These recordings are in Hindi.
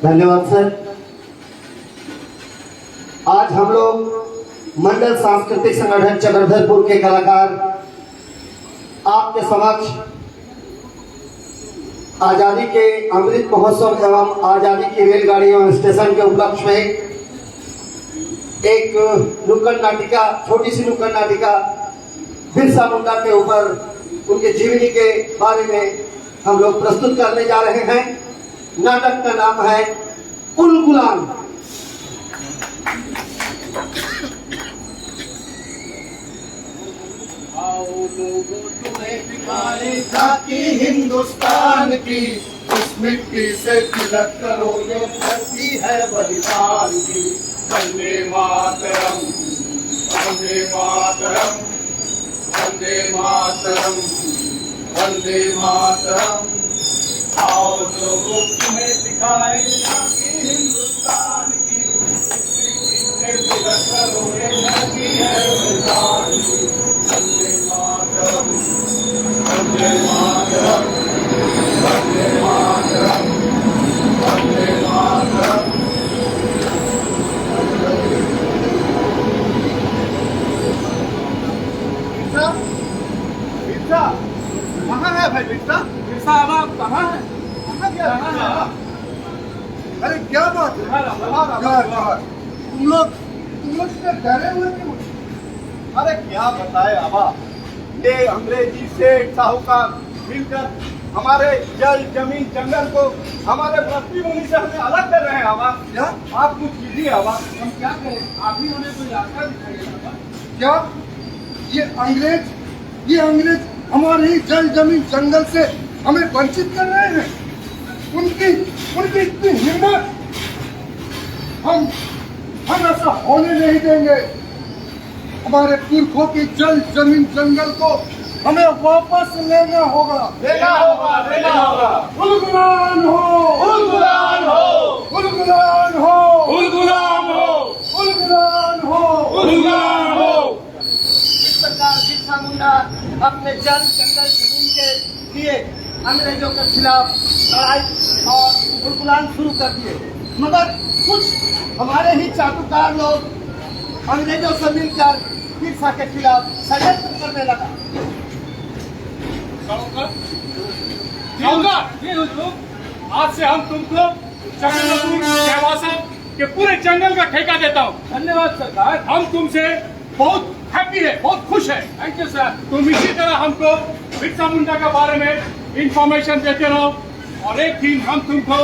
धन्यवाद सर। आज हम लोग मंडल सांस्कृतिक संगठन चक्रधरपुर के कलाकार आपके समक्ष आजादी के अमृत महोत्सव एवं आजादी की रेलगाड़ी एवं स्टेशन के उपलक्ष्य में एक नुक्कड़ नाटिका, छोटी सी नुक्कड़ नाटिका बिरसा मुंडा के ऊपर उनके जीवनी के बारे में हम लोग प्रस्तुत करने जा रहे हैं। नाटक का नाम है उल गुलाम। आओ लोगों तुम्हें दिखाए झांकी हिंदुस्तान की, इस मिट्टी से तिलक करो ये धरती है बलिदान की। वंदे मातरम, वंदे मातरम, वंदे मातरम, वंदे मातरम। आओ लोगों तुम्हें दिखाए झांकी हिंदुस्तान की, इस मिट्टी से तिलक करो ये धरती है बलिदान की। वंदे मातरम, वंदे मातरम, वंदे मातरम, वंदे मातरम। बिरसा कहाँ है भाई? बिरसा अब आप कहाँ है? कहाँ गया? अरे क्या बात है? तुम लोग से डरे हुए क्यों? अरे क्या बताए आबा, ये अंग्रेजी सेठ साहूकार मिलकर हमारे जल जमीन जंगल को हमारे मातृभूमि से हमें अलग कर रहे हैं आबा। क्या आप कुछ कीजिए आबा। हम क्या करें? आप ही उन्हें कोई रास्ता दिखाइए आबा। क्या ये अंग्रेज हमारे ही जल जमीन जंगल से हमें वंचित कर रहे हैं? उनकी इतनी हिम्मत! हम ऐसा होने नहीं देंगे। हमारे पुरखों की जल जमीन जंगल को हमें वापस लेना होगा। लेना होगा। उल गुलाम हो, उल गुलाम हो, उल गुलाम हो, उल गुलाम हो, उल गुलाम हो, उल गुलाम हो। इस प्रकार बिरसा मुंडा अपने जल जंगल जमीन के लिए अंग्रेजों के खिलाफ लड़ाई और उलगुलान शुरू कर दिए, मगर कुछ हमारे ही चाटुकार लोग अंग्रेजों से मिलकर बिरसा के खिलाफ षड्यंत्र करने लगा। आज से हम तुमको चक्रधरपुर देवासा के पूरे जंगल का ठेका देता हूँ। धन्यवाद सरकार। हम तुमसे बहुत हैप्पी है, बहुत खुश है। Thank you sir. तुम इसी तरह हमको बिरसा मुंडा के बारे में इंफॉर्मेशन देते रहो और एक दिन हम तुमको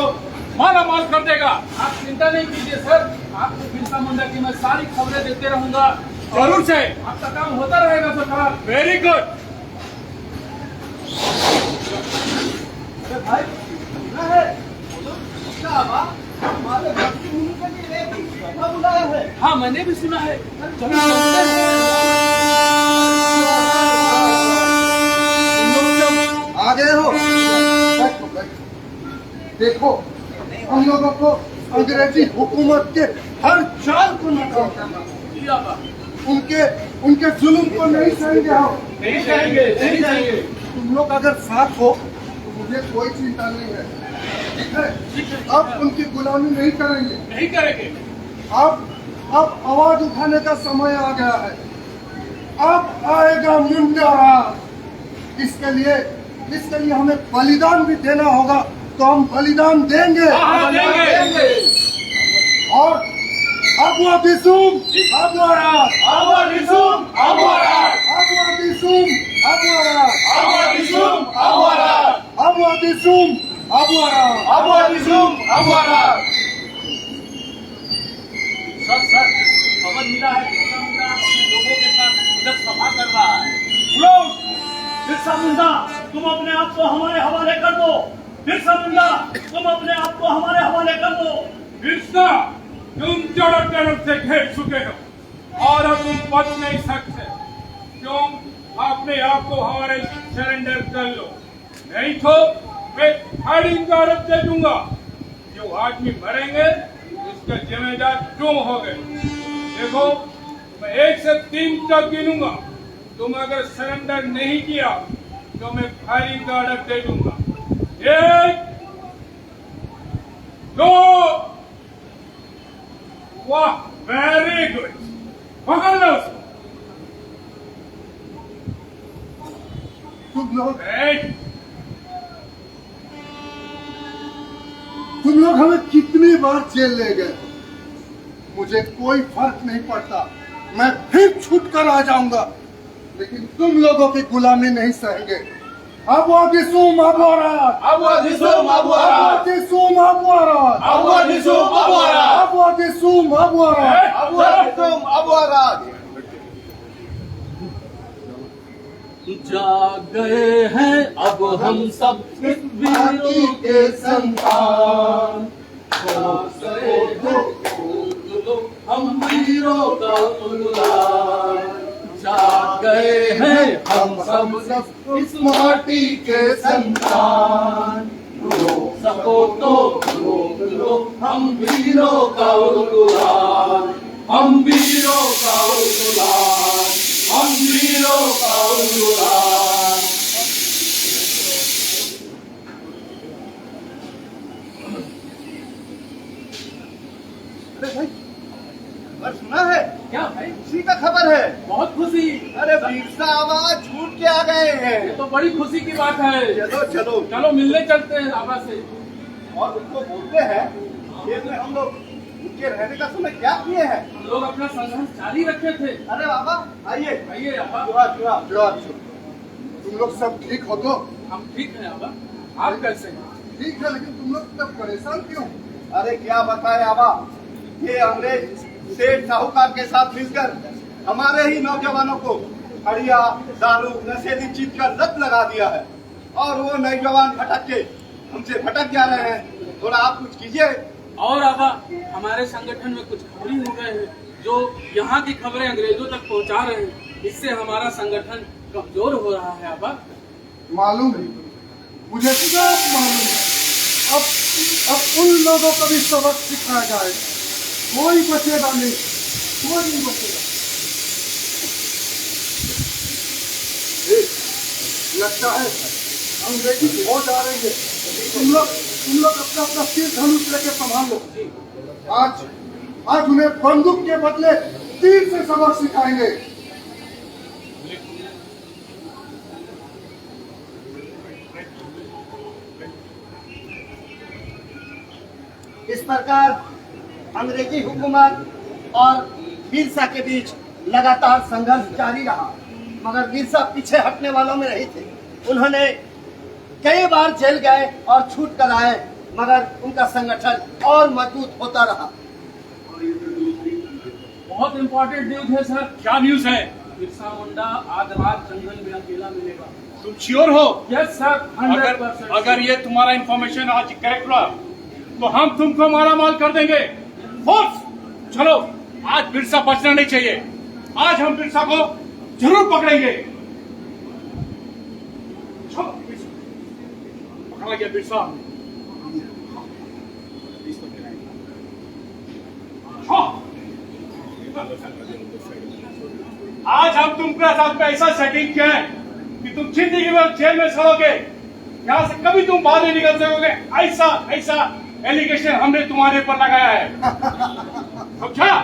माला माल कर देगा। आप चिंता नहीं कीजिए सर, आपको बिरसा मुंडा की मैं सारी खबरें देते रहूंगा। जरूर से। आपका काम होता रहेगा सरकार। Very good. अरे भाई सुना है? क्या आबा? हमारे मातृभूमि के लिए एक सभा बुलाया है। हाँ मैंने भी सुना है। चलो चलते हैं। तुम लोग जब आ गए हो, बैठो। देखो, हम लोगों को अंग्रेजी हुकूमत के हर चाल को नाकाम करना है। जी आबा। उनके जुल्म को नहीं सहेंगे हम। नहीं जाएंगे। तुम लोग अगर साथ हो तो मुझे कोई चिंता नहीं है। ठीक है? अब उनकी गुलामी नहीं करेंगे। नहीं करेंगे। अब आवाज उठाने का समय आ गया है। अब आएगा मुंडा राज। इसके लिए हमें बलिदान भी देना होगा, तो हम बलिदान देंगे। हाँ, देंगे। और अबुआ बिसुम, अबुआ राज, अबुआ बिसुम, अबुआ राज, अबुआ बिसुम, अबुआ राज, अबुआ बिसुम, अबुआ राज, अबुआ बिसुम, अबुआ राज। अबुआ बिसुम, अबुआ राज। सर खबर मिला है बिरसा मुंडा अपने लोगों के साथ उधर सभा कर रहा है। लोग, बिरसा मुंडा तुम अपने आप को हमारे हवाले कर दो। बिरसा मुंडा तुम अपने आप को हमारे हवाले कर दो। बिरसा, तुम चारों तरफ से घेर चुके हो और अब तुम बच नहीं सकते। तुम अपने आप को हमारे सरेंडर कर लो, नहीं तो मैं फायरिंग का आरोप दे दूंगा। जो आदमी मरेंगे उसका जिम्मेदार तुम हो गए। देखो, मैं 1 से 3 तक गिनूंगा। तुम अगर सरेंडर नहीं किया तो मैं फायरिंग का ऑर्डर दे दूंगा। 1, 2 वाह, वेरी गुड। पकड़ लो उसको। तुम लोग हमें कितनी बार जेल ले गए, मुझे कोई फर्क नहीं पड़ता, मैं फिर छूट कर आ जाऊंगा, लेकिन तुम लोगों की गुलामी नहीं सहेंगे। Abu Adisum Abu Arad. Abu Adisum Abu Arad. Abu Adisum Abu Arad. Abu Adisum Abu Arad. Abu Adisum Abu Arad. Abu Adisum Abu Arad. जाग गए हैं अब हम सब इस वीरों के संतान, हम वीरों का गुलाम। जाग गए हैं हम सब इस माटी के संतान, रोक सको तो रोक लो हम वीरों का गुलाम, हम वीरों का गुलाम, हम वीरों का गुलाम। अरे भाई, खबर सुना है? क्या भाई? खुशी का खबर है। बहुत खुशी। अरे वीर साहब छूट के आ गए हैं। ये तो बड़ी खुशी की बात है। चलो चलो चलो मिलने चलते हैं आबा से। और उनको बोलते हैं खेत में हम लोग उनके रहने का समय क्या किए हैं। हम लोग अपना संघर्ष जारी रखे थे। अरे बाबा आइए आइए आबा। तुम लोग सब ठीक हो तो? हम ठीक हैं आबा, आप कैसे हैं? ठीक है, लेकिन तुम लोग तब परेशान क्यों? अरे क्या बताए आबा, ये अंग्रेज सेठ साहूकार के साथ मिलकर हमारे ही नौजवानों को हड़िया दारू नशेली चीज का लत लगा दिया है, और वो नौजवान भटक के हमसे भटक जा रहे हैं। थोड़ा आप कुछ कीजिए। और आबा, हमारे संगठन में कुछ खबरी हो गए हैं जो यहाँ की खबरें अंग्रेजों तक पहुँचा रहे हैं। इससे हमारा संगठन कमजोर हो रहा है आबा। मालूम है, मुझे सब मालूम है। अब उन लोगों को भी सबक सिखाया जाएगा, कोई बचेगा नहीं, कोई नहीं बचेगा। लगता है अंग्रेजी हो जा रही है। तुम लोग अपना अपना सिर धनुष लेके संभाल लो। आज उन्हें बंदूक के बदले तीर से सबक सिखाएंगे। इस प्रकार अंग्रेजी हुकूमत और वीरसा के बीच लगातार संघर्ष जारी रहा, मगर वीरसा पीछे हटने वालों में नहीं थे। उन्होंने कई बार जेल गए और छूट कर आए, मगर उनका संगठन और मजबूत होता रहा। बहुत इम्पोर्टेंट न्यूज है सर। क्या न्यूज है? बिरसा मुंडा आज रात जंगल में अकेला मिलेगा। तुम श्योर हो? Yes sir, 100%। अगर ये तुम्हारा इंफॉर्मेशन आज करेक्ट रहा तो हम तुमको माला माल कर देंगे। फोर्स, चलो, आज बिरसा बचना नहीं चाहिए। आज हम बिरसा को जरूर पकड़ेंगे। चलो, पकड़ा गया बिरसा। आज हम तुमके साथ में ऐसा सेटिंग किया है कि तुम जिंदगी में जेल में सड़ोगे, यहाँ से कभी तुम बाहर नहीं निकल सकोगे। ऐसा एलिगेशन हमने तुम्हारे ऊपर लगाया है। तो क्या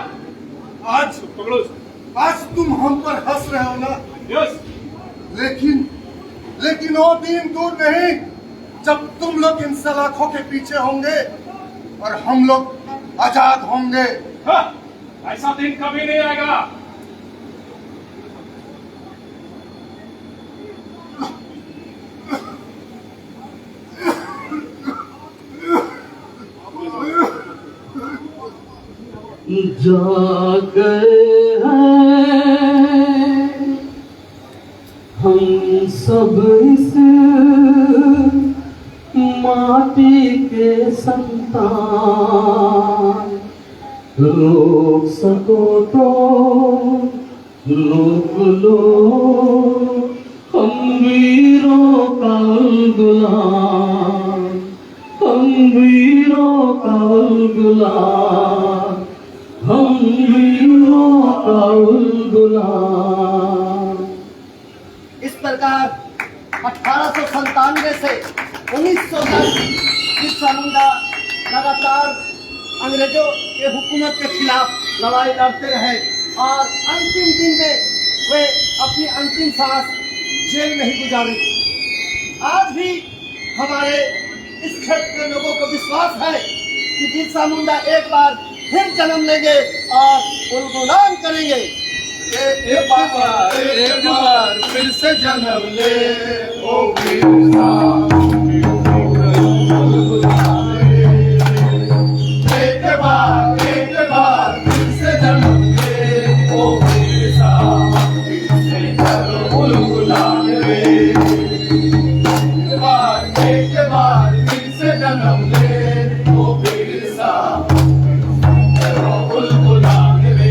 आज तुम हम पर हंस रहे हो ना? यस। लेकिन वो दिन दूर नहीं जब तुम लोग इन सलाखों के पीछे होंगे और हम लोग आजाद होंगे। हाँ, ऐसा दिन कभी नहीं आएगा। जाग गए हैं हम सब इस माटी के संतान, रोक सको तो रोक लो हम वीरों का गुलाम, हम वीरों का गुलाम, हम वीरों का गुलाम। इस प्रकार 1897 से 1900 तक बिरसा मुंडा लगातार अंग्रेजों के हुकूमत के खिलाफ लड़ाई लड़ते रहे और अंतिम दिन में वे अपनी अंतिम सांस जेल में ही गुजारी। आज भी हमारे इस क्षेत्र के लोगों को विश्वास है कि बिरसा मुंडा एक बार फिर जन्म लेंगे और उन्मूलन करेंगे। एक बार फिर से जन्म ले ओ बिरसा, एक बार फिर से जन्म ले ओ बिरसा, फिर से जरूर बुलावे। एक बार फिर से जन्म ले ओ बिरसा, जरूर बुलावे।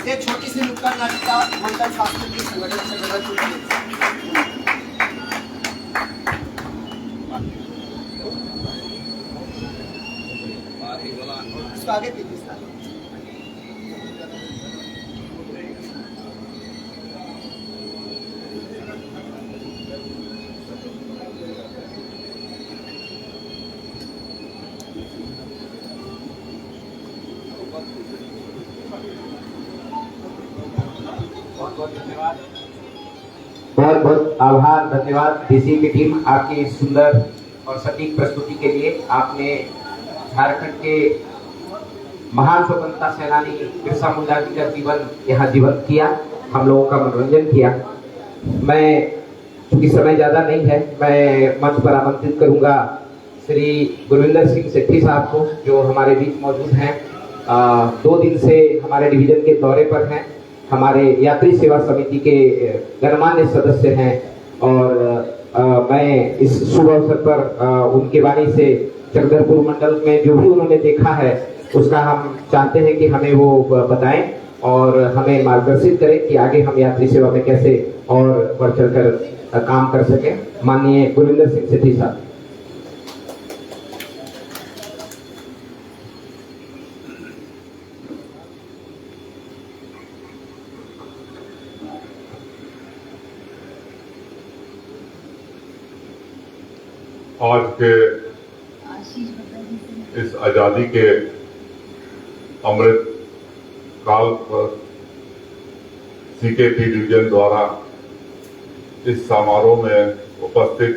ये छोटी सी नुक्कड़ नाटिका मंडल सांस्कृतिक संगठन से बदल चुकी है। इसको आगे दीजिए। बहुत बहुत आभार, धन्यवाद डीसी की टीम आपकी इस सुंदर और सटीक प्रस्तुति के लिए। आपने झारखंड के महान स्वतंत्रता सेनानी बिरसा मुंडा जी का जीवन यहाँ जीवंत किया, हम लोगों का मनोरंजन किया। मैं चूंकि समय ज्यादा नहीं है, मैं मंच पर आमंत्रित करूंगा श्री गुरविंदर सिंह सेठी साहब को, जो हमारे बीच मौजूद हैं। 2 दिन से हमारे डिवीजन के दौरे पर हैं, हमारे यात्री सेवा समिति के गणमान्य सदस्य हैं और मैं इस शुभ अवसर पर उनके वाणी से चक्रधरपुर मंडल में जो भी उन्होंने देखा है उसका हम चाहते हैं कि हमें वो बताएं और हमें मार्गदर्शित करें कि आगे हम यात्री सेवा में कैसे और बढ़ चढ़ कर काम कर सकें। माननीय गुरविंदर सिंह सेठी साहब। आज के इस आजादी के अमृत काल पर सीकेपी डिवीजन द्वारा इस समारोह में उपस्थित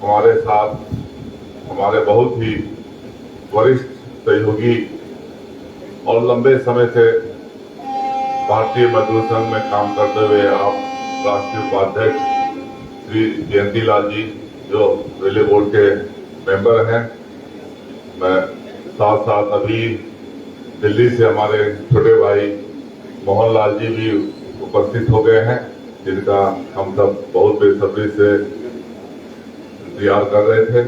हमारे साथ हमारे बहुत ही वरिष्ठ सहयोगी और लंबे समय से भारतीय मजदूर संघ में काम करते हुए आप राष्ट्रीय उपाध्यक्ष श्री जयंती लाल जी जो रेलवे बोर्ड के मेंबर हैं, मैं साथ साथ अभी दिल्ली से हमारे छोटे भाई मोहन लाल जी भी उपस्थित हो गए हैं, जिनका हम सब बहुत बेसब्री से इंतजार कर रहे थे।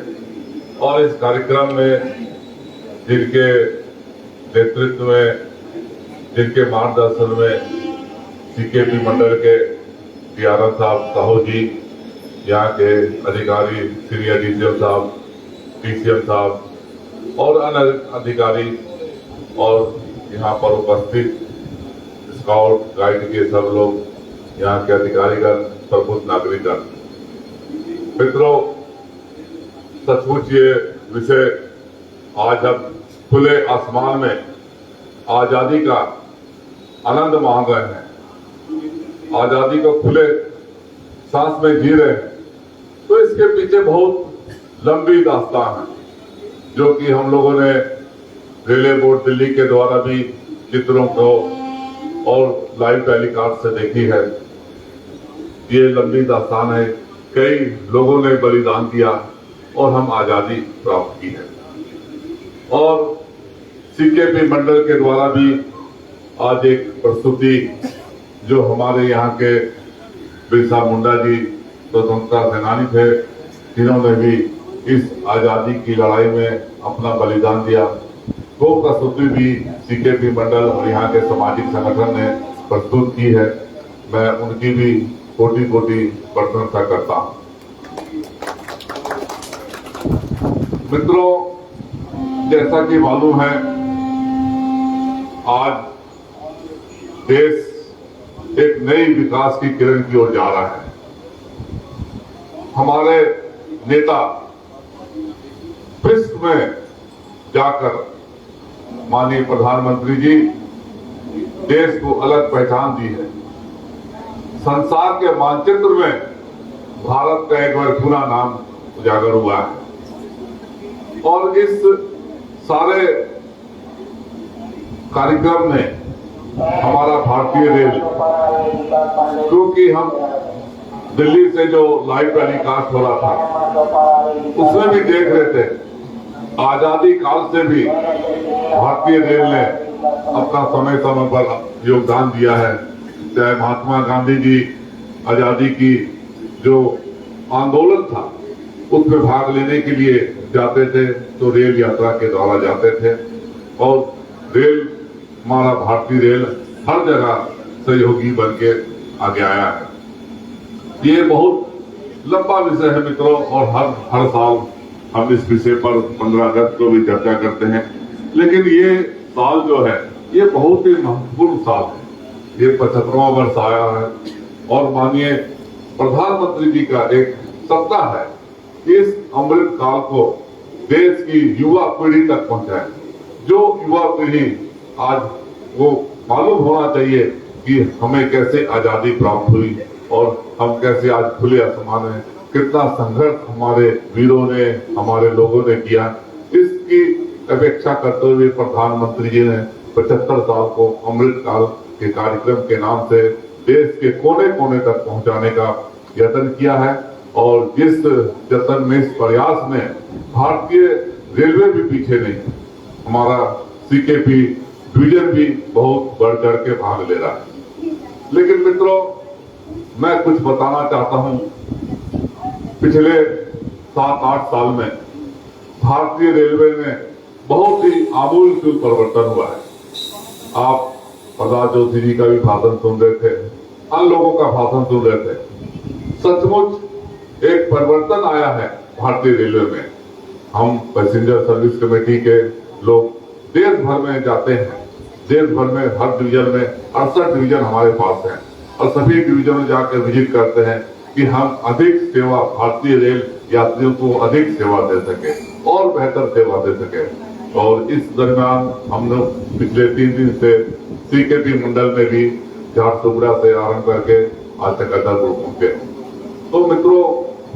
और इस कार्यक्रम में जिनके नेतृत्व में, जिनके मार्गदर्शन में सीकेपी मंडल के DRM साहब साहू जी, यहाँ के अधिकारी सीनियर DCM साहब, DCM साहब और अन्य अधिकारी और यहाँ पर उपस्थित स्काउट गाइड के सब लोग, यहाँ के अधिकारीगण, प्रबुद्ध नागरिकगण, मित्रों, सचमुच ये विषय आज हम खुले आसमान में आजादी का आनंद मान रहे हैं, आजादी को खुले सांस में जी रहे हैं, तो इसके पीछे बहुत लंबी दास्तान है जो कि हम लोगों ने रेलवे बोर्ड दिल्ली के द्वारा भी चित्रों को और लाइव टेलीकास्ट से देखी है। ये लंबी दास्तान है, कई लोगों ने बलिदान दिया और हम आजादी प्राप्त की है। और सीकेपी मंडल के द्वारा भी आज एक प्रस्तुति जो हमारे यहाँ के बिरसा मुंडा जी स्वतंत्रता सेनानी थे, जिन्होंने भी इस आजादी की लड़ाई में अपना बलिदान दिया, वो प्रस्तुति भी सीकेपी मंडल और यहाँ के सामाजिक संगठन ने प्रस्तुत की है। मैं उनकी भी कोटि कोटि प्रशंसा करता हूँ। मित्रों, जैसा कि मालूम है, आज देश एक नई विकास की किरण की ओर जा रहा है। हमारे नेता विश्व में जाकर माननीय प्रधानमंत्री जी देश को अलग पहचान दी है। संसार के मानचित्र में भारत का एक बार पूरा नाम उजागर हुआ है और इस सारे कार्यक्रम में हमारा भारतीय रेल, क्योंकि हम दिल्ली से जो लाइव टेलीकास्ट हो रहा था उसमें भी देख रहे थे, आजादी काल से भी भारतीय रेल ने अपना समय समय पर योगदान दिया है। चाहे महात्मा गांधी जी आजादी की जो आंदोलन था उसमें भाग लेने के लिए जाते थे तो रेल यात्रा के द्वारा जाते थे और रेल, हमारा भारतीय रेल हर जगह सहयोगी बन के आगे आया है। ये बहुत लंबा विषय है मित्रों और हर साल हम इस विषय पर 15 अगस्त को भी चर्चा करते हैं, लेकिन ये साल जो है ये बहुत ही महत्वपूर्ण साल है। ये 75वां वर्ष आया है और माननीय प्रधानमंत्री जी का एक सपना है कि इस अमृत काल को देश की युवा पीढ़ी तक पहुंचाए। जो युवा पीढ़ी आज वो मालूम होना चाहिए कि हमें कैसे आजादी प्राप्त हुई और हम कैसे आज खुले आसमान में कितना संघर्ष हमारे वीरों ने, हमारे लोगों ने किया। इसकी अपेक्षा करते हुए प्रधानमंत्री जी ने 75 साल को अमृत काल के कार्यक्रम के नाम से देश के कोने कोने तक पहुंचाने का यत्न किया है और जिस जतन में, इस प्रयास में भारतीय रेलवे भी पीछे नहीं, हमारा सीकेपी डिवीजन भी बहुत बढ़ चढ़ के भाग ले रहा है। लेकिन मित्रों, मैं कुछ बताना चाहता हूं। पिछले 7-8 साल में भारतीय रेलवे में बहुत ही आमूलचूल परिवर्तन हुआ है। आप प्रहलाद जोशी जी का भी भाषण सुन रहे थे, अन्य लोगों का भाषण सुन रहे थे। सचमुच एक परिवर्तन आया है भारतीय रेलवे में। हम पैसेंजर सर्विस कमेटी के लोग देश भर में जाते हैं, देश भर में हर डिवीजन में 68 डिवीजन हमारे पास हैं और सभी डिवीजन में जाकर विजिट करते हैं कि हम अधिक सेवा, भारतीय रेल यात्रियों को अधिक सेवा दे सके और बेहतर सेवा दे सके। और इस दरमियान हम लोग पिछले 3 दिन से सीकेपी मंडल में भी झारसुगुड़ा से आरंभ करके आज तक अदरपुर पहुंचे। तो मित्रों,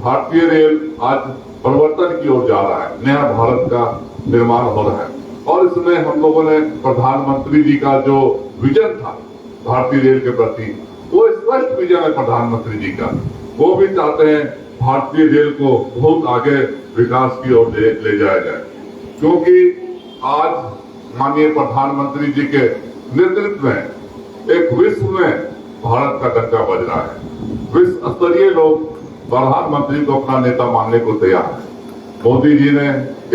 भारतीय रेल आज परिवर्तन की ओर जा रहा है, नया भारत का निर्माण हो रहा है और इसमें हम लोगों ने प्रधानमंत्री जी का जो विजन था भारतीय रेल के प्रति, वो स्पष्ट विजन है प्रधानमंत्री जी का। वो भी चाहते हैं भारतीय रेल को बहुत आगे विकास की ओर ले जाया जाए, क्योंकि आज माननीय प्रधानमंत्री जी के नेतृत्व में एक विश्व में भारत का डंका बज रहा है। विश्व स्तरीय लोग प्रधानमंत्री को अपना नेता मानने को तैयार है। मोदी जी ने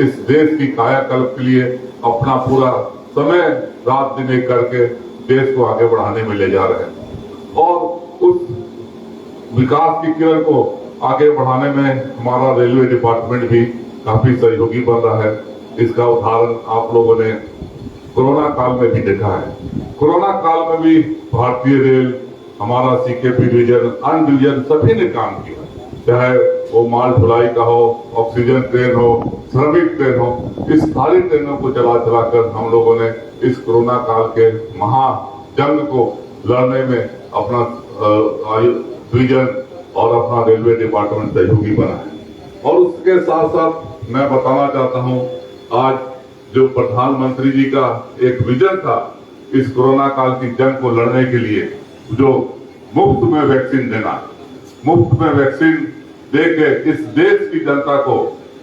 इस देश की कायाकल्प के लिए अपना पूरा समय रात दिन एक करके देश को आगे बढ़ाने में ले जा रहे हैं और उस विकास की किरण को आगे बढ़ाने में हमारा रेलवे डिपार्टमेंट भी काफी सहयोगी बन रहा है। इसका उदाहरण आप लोगों ने कोरोना काल में भी देखा है। कोरोना काल में भी भारतीय रेल, हमारा सीकेपी डिवीजन, अन्य डिवीजन सभी ने काम किया, चाहे वो माल ढुलाई का हो, ऑक्सीजन ट्रेन हो, श्रमिक ट्रेन हो। इस सारी ट्रेनों को चला कर हम लोगों ने इस कोरोना काल के महाजंग को लड़ने में अपना डिवीजन और अपना रेलवे डिपार्टमेंट सहयोगी बना है। और उसके साथ साथ मैं बताना चाहता हूं, आज जो प्रधानमंत्री जी का एक विजन था इस कोरोना काल की जंग को लड़ने के लिए, जो मुफ्त में वैक्सीन देना, मुफ्त में वैक्सीन देके इस देश की जनता को,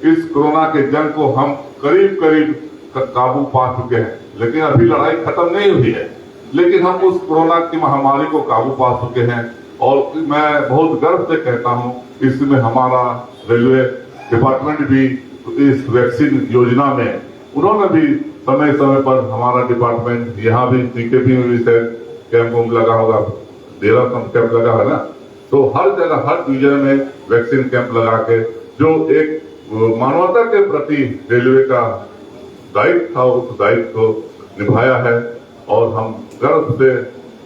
इस कोरोना के जंग को हम करीब काबू पा चुके हैं। लेकिन अभी लड़ाई खत्म नहीं हुई है, लेकिन हम उस कोरोना की महामारी को काबू पा चुके हैं और मैं बहुत गर्व से कहता हूं, इसमें हमारा रेलवे डिपार्टमेंट भी इस वैक्सीन योजना में उन्होंने भी समय पर हमारा डिपार्टमेंट, यहाँ भी सीकेपी में भी कैंप लगा होगा, 13 कैंप लगा है ना, तो हर जगह हर डिवीजन में वैक्सीन कैंप लगा के जो एक मानवता के प्रति रेलवे का दायित्व था उस दायित्व को निभाया है। और हम गर्व से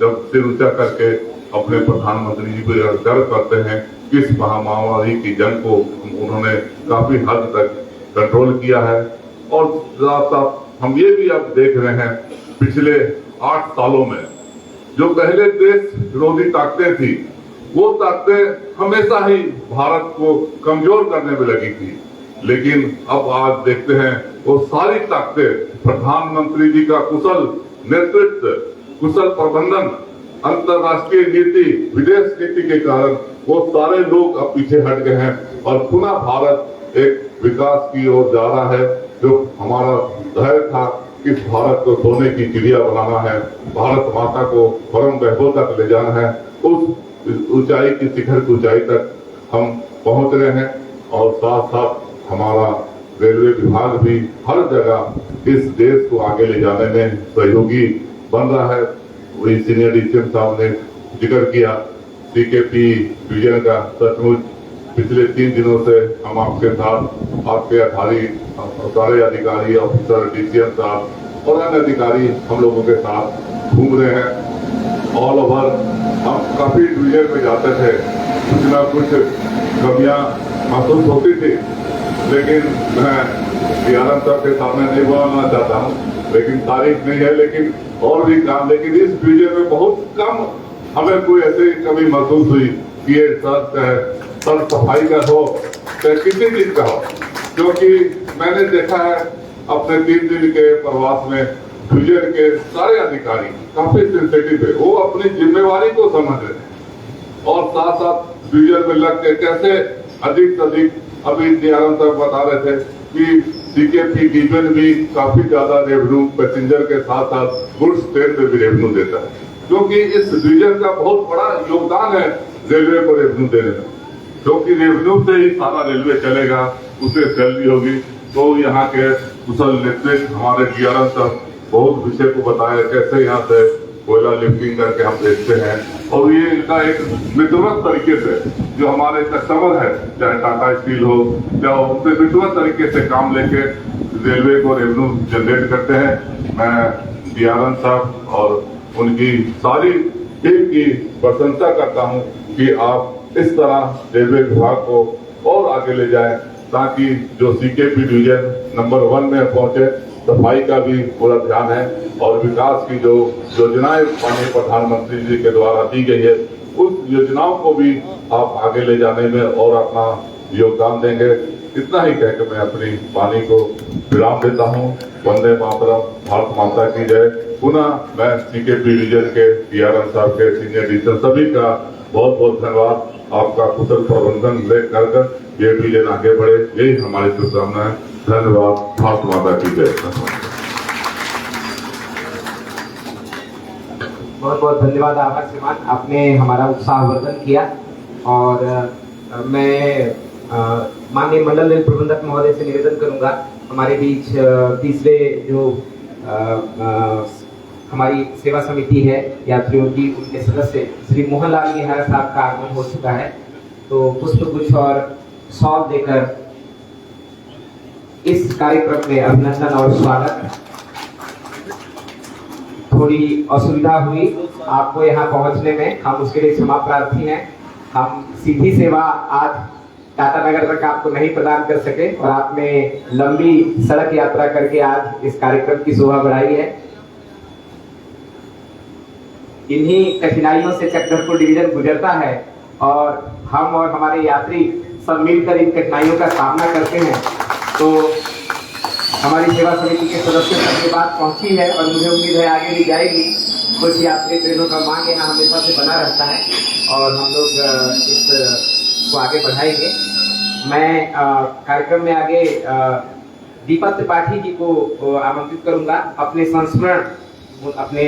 जब सिर ऊंचा करके अपने प्रधानमंत्री जी को गर्व करते हैं। किस महामारी की जंग को उन्होंने काफी हद तक कंट्रोल किया है। और साथ साथ हम ये भी अब देख रहे हैं पिछले 8 सालों में जो पहले देश विरोधी ताकतें थी, वो ताकतें हमेशा ही भारत को कमजोर करने में लगी थी, लेकिन अब आज देखते हैं वो सारी ताकतें प्रधानमंत्री जी का कुशल नेतृत्व, कुशल प्रबंधन, अंतर्राष्ट्रीय नीति, विदेश नीति के कारण वो सारे लोग अब पीछे हट गए हैं और पुनः भारत एक विकास की ओर जा रहा है। जो हमारा धैर्य था कि भारत को सोने की चिड़िया बनाना है, भारत माता को परम वैभव तक ले जाना है, उस ऊंचाई की शिखर की ऊंचाई तक हम पहुंच रहे हैं। और साथ साथ हमारा रेलवे विभाग भी हर जगह इस देश को आगे ले जाने में सहयोगी बन रहा है। वही सीनियर डीसीएम साहब ने जिक्र किया सीकेपी डिवीजन का। सचमुच पिछले 3 दिनों से हम आपके साथ, आपके सारे अधिकारी, ऑफिसर, डीसीएम साहब और अन्य अधिकारी हम लोगों के साथ घूम रहे हैं ऑल ओवर। हम काफी डिवीजन में जाते थे, कुछ ना कुछ कमियां महसूस होती थी, लेकिन मैं DRM साहब के सामने नहीं बोलना चाहता हूँ, लेकिन तारीफ नहीं है, लेकिन और भी काम। लेकिन इस डिवीजन में बहुत कम हमें कोई ऐसी कमी महसूस हुई कि ये सर सफाई का हो, चाहे किसी चीज का हो, क्योंकि मैंने देखा है अपने 3 दिन के प्रवास में डिवीजन के सारे अधिकारी काफी सेंसिटिव है, वो अपनी जिम्मेवारी को समझ रहे हैं और साथ साथ डिवीजन में लग के कैसे अधिक से अधिक। अभी DRM साहब बता रहे थे कि सीकेपी डिवीजन भी काफी ज्यादा रेवेन्यू पैसेंजर के साथ साथ गुड्स ट्रेन में भी रेवेन्यू देता है, क्योंकि इस डिवीजन का बहुत बड़ा योगदान है रेलवे को रेवेन्यू देने में, क्योंकि रेवेन्यू से ही सारा रेलवे चलेगा, उसे सैलरी होगी। तो यहाँ के कुशल नेतृत्व हमारे DRM साहब बहुत विषय को बताया कैसे यहाँ से कोयला लिफ्टिंग करके हम देखते हैं, और ये इनका एक विधिवत तरीके से जो हमारे कस्टमर है, चाहे टाटा स्टील हो, चाहे उनसे विधिवत तरीके से काम लेके रेलवे को रेवेन्यू जनरेट करते हैं। मैं DRM साहब और उनकी सारी टीम की प्रशंसा करता हूं कि आप इस तरह रेलवे विभाग को और आगे ले जाएं, ताकि जो सीकेपी डिवीजन नंबर 1 में पहुंचे। सफाई का भी पूरा ध्यान है और विकास की जो योजनाएं माननीय प्रधानमंत्री जी के द्वारा दी गई है, उस योजनाओं को भी आप आगे ले जाने में और अपना योगदान देंगे। इतना ही कहकर मैं अपनी वाणी को विराम देता हूँ। वंदे मातरम, भारत माता की जय। पुनः मैं सीकेपी डिवीजन के DRM साहब के सीनियर डीसीएम सभी का बहुत बहुत धन्यवाद। आपका कुशल प्रबंधन ले कर ये डिवीजन आगे बढ़े, यही हमारी शुभकामना है। धन्यवाद। भारत माता की जय। बहुत बहुत धन्यवाद आभार श्रीमान, आपने हमारा उत्साहवर्धन किया। और मैं माननीय मंडल रेल प्रबंधक महोदय से निवेदन करूंगा, हमारे बीच तीसरे जो हमारी सेवा समिति है यात्रियों की, उनके सदस्य श्री मोहनलाल निहार साहब का आगमन हो चुका है, तो पुष्पगुच्छ और शॉल देकर इस कार्यक्रम में अभिनंदन और स्वागत। थोड़ी असुविधा हुई आपको यहाँ पहुँचने में, हम उसके लिए क्षमा प्रार्थी हैं। हम सीधी सेवा आज टाटा नगर तक आपको नहीं प्रदान कर सके और आपने लंबी सड़क यात्रा करके आज इस कार्यक्रम की शोभा बढ़ाई है। इन्हीं कठिनाइयों से चक्रधरपुर डिवीजन गुजरता है और हम और हमारे यात्री सब मिलकर इन कठिनाइयों का सामना करते हैं। तो हमारी सेवा समिति के सदस्यों तक ये बात पहुंची है और मुझे उम्मीद है आगे भी जाएगी। कुछ यात्री ट्रेनों का मांग यहाँ हमेशा से बना रहता है और हम लोग इसको आगे बढ़ाएंगे। मैं कार्यक्रम में आगे दीपक त्रिपाठी जी को आमंत्रित करूंगा। अपने संस्मरण, अपने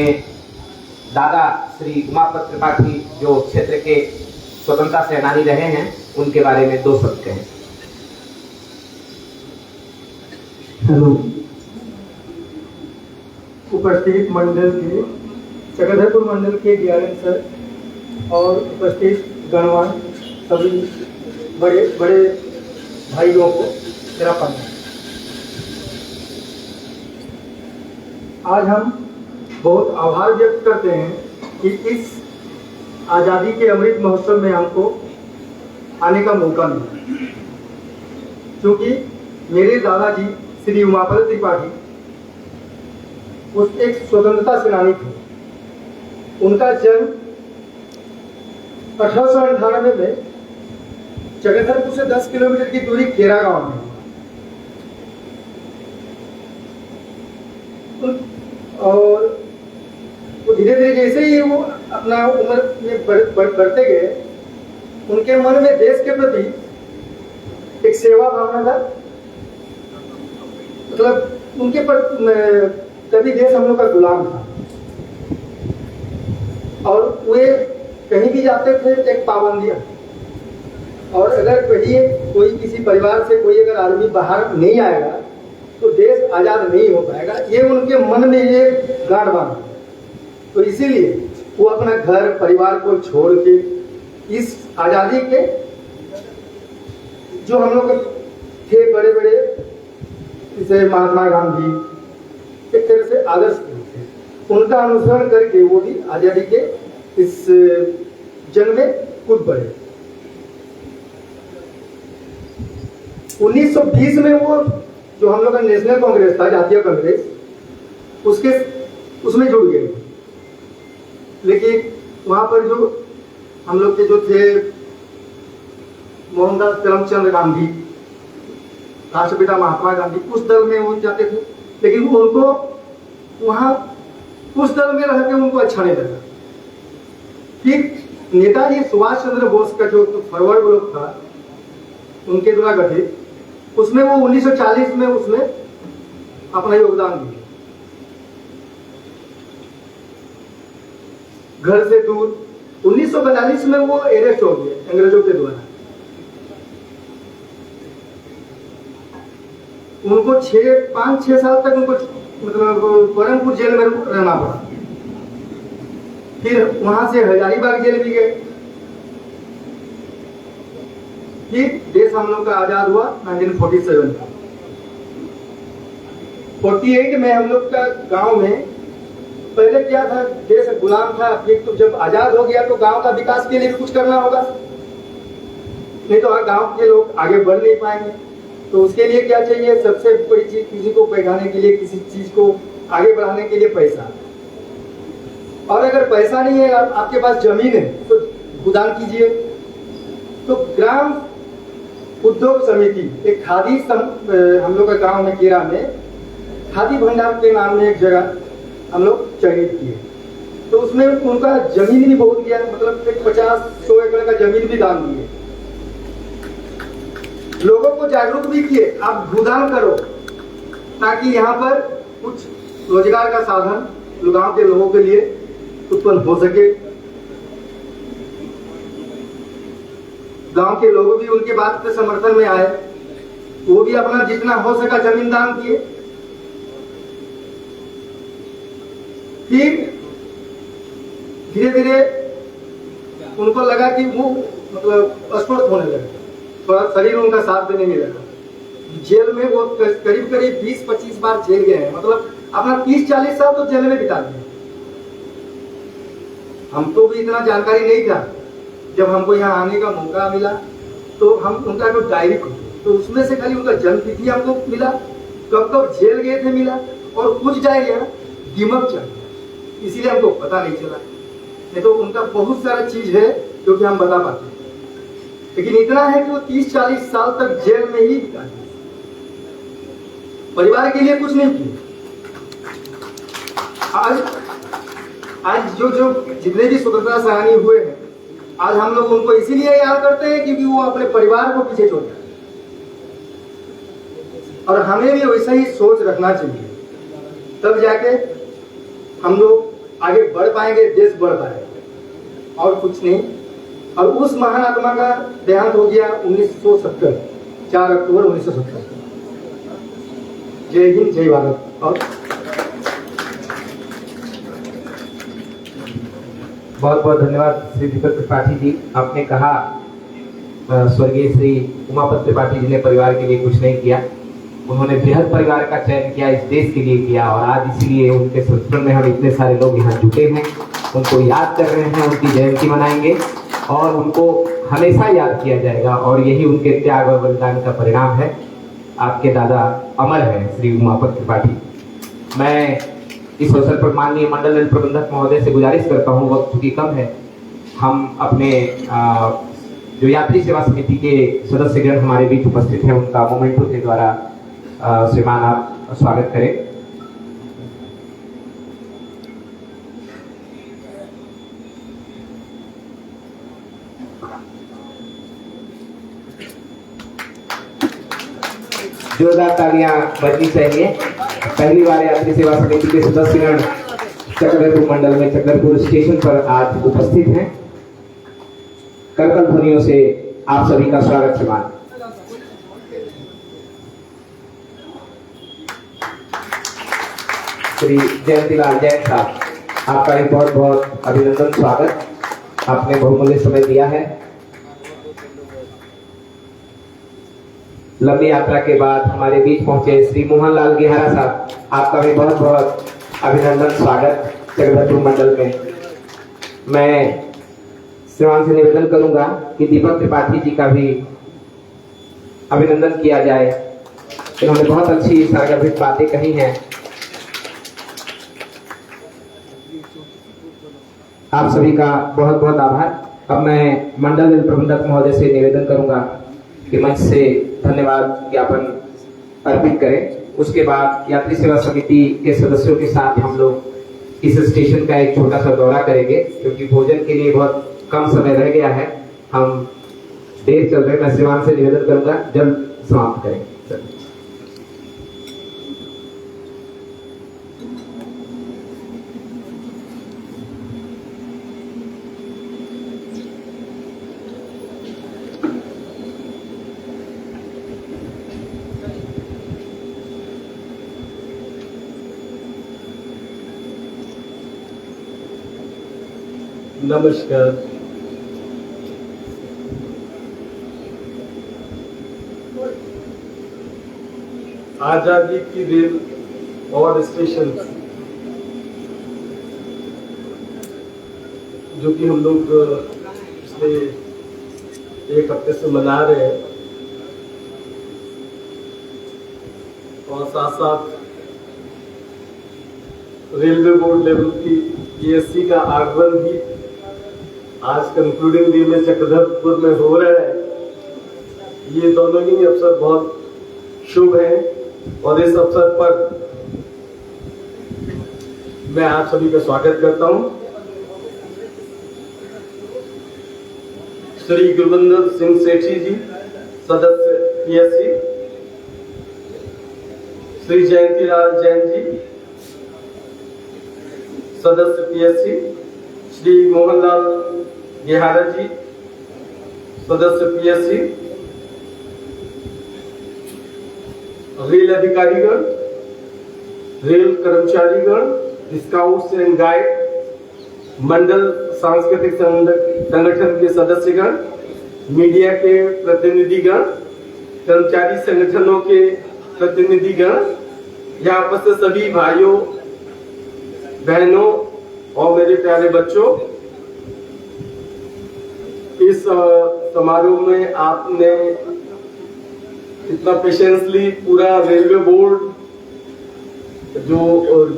दादा श्री उमापत त्रिपाठी जो क्षेत्र के स्वतंत्रता सेनानी रहे हैं, उनके बारे में 2 शब्द कहें। हेलो, उपस्थित मंडल के चक्रधरपुर मंडल के DRM सर और उपस्थित गणवान सभी बड़े बड़े भाइयों को मेरा प्रणाम। आज हम बहुत आभार व्यक्त करते हैं कि इस आज़ादी के अमृत महोत्सव में हमको आने का मौका मिला, क्योंकि मेरे दादाजी श्री उमापति त्रिपाठी उस एक स्वतंत्रता सेनानी थे। उनका जन्म 1898 में चक्रधरपुर से 10 किलोमीटर की दूरी खेरा गांव में। और धीरे धीरे जैसे ही वो अपना उम्र में बढ़ते गए, उनके मन में देश के प्रति एक सेवा भावना था। मतलब उनके पर तभी देश हम लोग का गुलाम था, और वे कहीं भी जाते थे एक पाबंदियां। और अगर कहीं कोई किसी परिवार से कोई अगर आदमी बाहर नहीं आएगा तो देश आजाद नहीं हो पाएगा, ये उनके मन में ये गांठ बांधा। तो इसीलिए वो अपना घर परिवार को छोड़ के इस आजादी के जो हम लोग थे बड़े बड़े, जैसे महात्मा गांधी एक तरह से आदर्श थे, उनका अनुसरण करके वो भी आजादी के इस जंग में कूद पड़े। 1920 में वो जो हम लोग का नेशनल कांग्रेस था, जातीय कांग्रेस, उसमें जुड़ गए। लेकिन वहां पर जो हम लोग के जो थे मोहनदास करमचंद गांधी, राष्ट्रपिता महात्मा गांधी, उस दल में वो जाते थे। लेकिन उनको वहां उस दल में रह के उनको अच्छा नहीं लगा। फिर नेताजी सुभाष चंद्र बोस का जो फॉरवर्ड ब्लॉक था उनके द्वारा गठित, उसमें वो 1940 में उसमें अपना योगदान दिया। घर से दूर 1942 में वो अरेस्ट हो गए अंग्रेजों के द्वारा। उनको 5-6 साल तक उनको मतलब बरमपुर जेल में रहना पड़ा। फिर वहां से हजारीबाग जेल भी गए। फिर देश हम लोग का आजाद हुआ 1947 का। 48 में हम लोग का गांव में पहले क्या था, देश गुलाम था। फिर तो जब आजाद हो गया तो गांव का विकास के लिए भी कुछ करना होगा, नहीं तो गांव के लोग आगे बढ़ नहीं पाएंगे। तो उसके लिए क्या चाहिए, सबसे बड़ी चीज किसी को बैठाने के लिए, किसी चीज को आगे बढ़ाने के लिए पैसा। और अगर पैसा नहीं है, आपके पास जमीन है तो गोदान कीजिए। तो ग्राम उद्योग समिति एक खादी हम लोग का गांव में केरा में खादी भंडार के नाम में एक जगह हम लोग चयनित किए। तो उसमें उनका जमीन भी बहुत दिया, मतलब 50-100 एकड़ का जमीन भी दान दिए। लोगों को जागरूक भी किए, आप गोदान करो ताकि यहाँ पर कुछ रोजगार का साधन गांव के लोगों के लिए उत्पन्न हो सके। गांव के लोग भी उनके बात के समर्थन में आए, वो भी अपना जितना हो सका जमीन दान किए। फिर धीरे धीरे उनको लगा कि वो मतलब अस्वस्थ होने लगे, थोड़ा शरीर उनका साथ देने नहीं लगा। जेल में वो करीब 20-25 बार जेल गए हैं, मतलब अपना 30-40 साल तो जेल में बिता दिए। हमको भी इतना जानकारी नहीं था। जब हमको यहाँ आने का मौका मिला तो हम उनका जो डायरी खोले तो उसमें से खाली उनका जन्म तिथि हमको मिला, कब कब जेल गए थे मिला, और कुछ डायरिया दिमाग चल गया, इसीलिए हमको पता नहीं चला। नहीं तो उनका बहुत सारा चीज है जो कि हम बता पाते हैं। लेकिन इतना है कि वो 30-40 साल तक जेल में ही बिता दिए, परिवार के लिए कुछ नहीं किया। आज जो जितने भी स्वतंत्रता सेनानी हुए हैं, आज हम लोग उनको इसीलिए याद करते हैं क्योंकि वो अपने परिवार को पीछे छोड़ गए। और हमें भी वैसा ही सोच रखना चाहिए, तब जाके हम लोग आगे बढ़ पाएंगे, देश बढ़ पाएगा, और कुछ नहीं। और उस महान आत्मा का देहांत हो गया 1970, 4 अक्टूबर 1970। जय हिंद, जय भारत। और बहुत बहुत धन्यवाद श्री दीपक त्रिपाठी जी। आपने कहा स्वर्गीय श्री उमापति त्रिपाठी जी ने परिवार के लिए कुछ नहीं किया, उन्होंने बृहद परिवार का चयन किया, इस देश के लिए किया, और आज इसीलिए उनके संस्मरण में हम इतने सारे लोग यहाँ जुटे हैं। उनको याद कर रहे हैं, उनकी जयंती मनाएंगे और उनको हमेशा याद किया जाएगा और यही उनके त्याग और बलिदान का परिणाम है। आपके दादा अमर है श्री उमापत त्रिपाठी। मैं इस अवसर पर माननीय मंडल रेल प्रबंधक महोदय से गुजारिश करता हूँ, वक्त चूंकि कम है, हम अपने जो यात्री सेवा समिति के सदस्यगण हमारे बीच उपस्थित हैं उनका मोमेंटो के द्वारा श्रीमान आप स्वागत करें। जोरदार तालियां बजनी चाहिए। पहली बार यात्री सेवा समिति के सदस्यगण चक्रधरपुर मंडल में चक्रधरपुर स्टेशन पर आज उपस्थित हैं। करकल ध्वनियों से आप सभी का स्वागत श्रीमान। श्री जयंतीलाल जैन साहब, आपका भी बहुत बहुत अभिनंदन, स्वागत। आपने बहुमूल्य समय दिया है। लंबी यात्रा के बाद हमारे बीच पहुंचे श्री मोहनलाल गेहरा साहब, आपका भी बहुत बहुत अभिनंदन, स्वागत चक्रधरपुर मंडल में। मैं श्रीमान से निवेदन करूंगा कि दीपक त्रिपाठी जी का भी अभिनंदन किया जाए। इन्होंने बहुत अच्छी सारगर्भित बातें कही हैं। आप सभी का बहुत बहुत आभार। अब मैं मंडल रेल प्रबंधक महोदय से निवेदन करूंगा कि मंच से धन्यवाद ज्ञापन अर्पित करें। उसके बाद यात्री सेवा समिति के सदस्यों के साथ हम लोग इस स्टेशन का एक छोटा सा दौरा करेंगे, क्योंकि भोजन के लिए बहुत कम समय रह गया है, हम देर चल रहे। मैं श्रीमान से निवेदन करूंगा जल्द समाप्त करें। नमस्कार। आजादी की रेल और स्टेशन जो कि हम लोग पिछले एक हफ्ते से मना रहे हैं और साथ साथ रेलवे बोर्ड लेवल की पीएससी का आगमन भी आज कंक्लूडिंग डे में चक्रधरपुर में हो रहा है। ये दोनों ही अवसर बहुत शुभ हैं और इस अवसर पर मैं आप सभी का स्वागत करता हूं। श्री गुरविंदर सिंह सेठी जी, सदस्य पीएससी, श्री जयंतीलाल जैन जी, सदस्य पीएससी, श्री मोहनलाल गेहरा जी, सदस्य पीएससी, रेल अधिकारीगण, रेल कर्मचारीगण, स्काउट्स एंड गाइड, मंडल सांस्कृतिक संगठन के सदस्यगण, मीडिया के प्रतिनिधिगण, कर्मचारी संगठनों के प्रतिनिधिगण, यहाँ उपस्थित सभी भाइयों बहनों और मेरे प्यारे बच्चों, इस समारोह में आपने इतना पेशेंसली पूरा रेलवे बोर्ड जो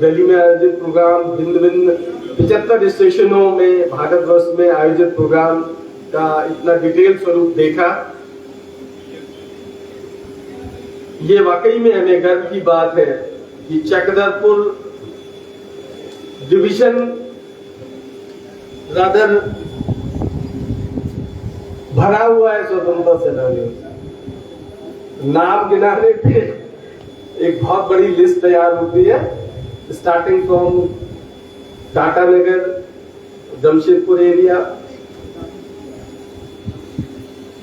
दिल्ली में आयोजित प्रोग्राम, भिन्न भिन्न 75 स्टेशनों में भारतवर्ष में आयोजित प्रोग्राम का इतना डिटेल स्वरूप देखा, ये वाकई में हमें गर्व की बात है कि चक्रधरपुर डिवीजन रादर भरा हुआ है स्वतंत्रता सेनानियों से। नाम गिनाने पे एक बहुत बड़ी लिस्ट तैयार होती है, starting from Tata Nagar, Jamshedpur area,